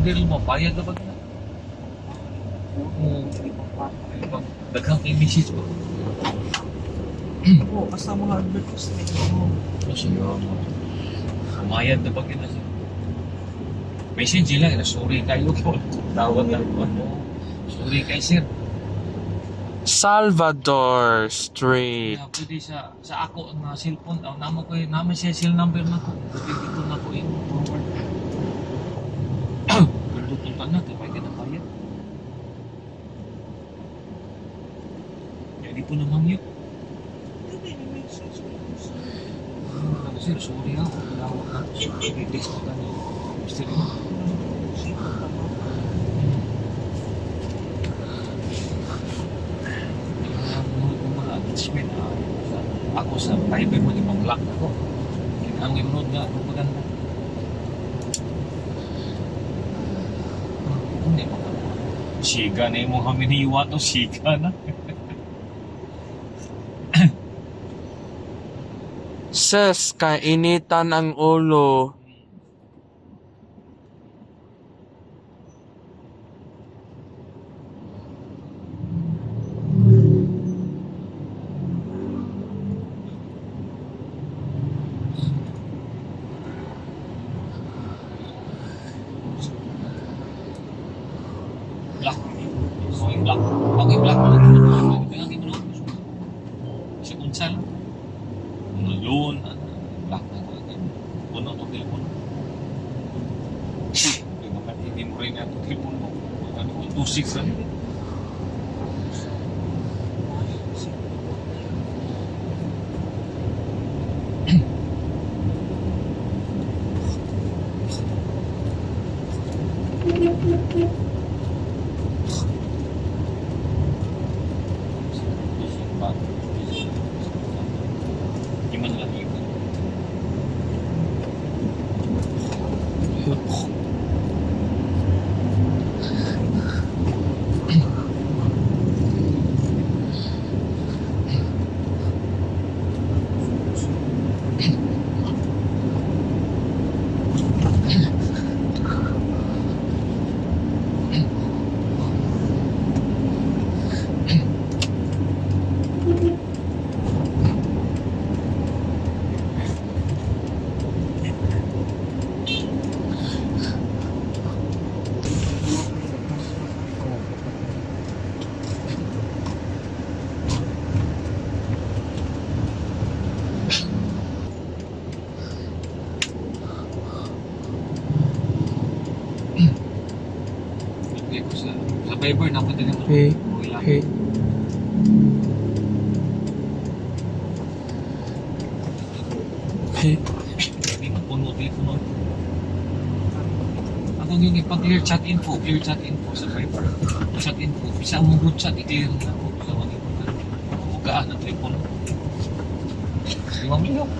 bundle mo, bayad na ba ka na? Oo. Daghang kay message ba? Oo, basta mga advertisement. Kasi umayad na ba ka na siya? Message lang, sorry kayo po. Tawag na po. Sorry kay sir. Salvador Street. Kaya pwede sa ako ang cellphone, naman siya cell number na ko. Pwede dito na ko yung forward. Pwede pa na, kapag ka na bayad. Hindi po naman yun. Sir, sorry ako. Tawag na. Sige, text mo ka niyo. Gusto rin. Ako sa Bible mo ibang lock ako. Ang imunod nga, ang maganda. Hindi mo. Siga na yung mga haminiwa to, siga na. Sis, kainitan ang ulo. Black. So, yung black. Pag yung black mo lang, kailangan imunod. Kasi kung saan, loan, black na ko. Puno to telepon. Hindi mo rin nga to telepon mo. 2.6 lang. Gimana lagi itu? Sa Viber na pwede naman. Hey, hey. Hey. Hindi mo puno telepono. Ako yung ipag-clear chat info sa Viber. Chat info, bisa mo good chat, i-clear na ako. Sa mga ipag-clear. Hugaan ang telepono. 5 milyon.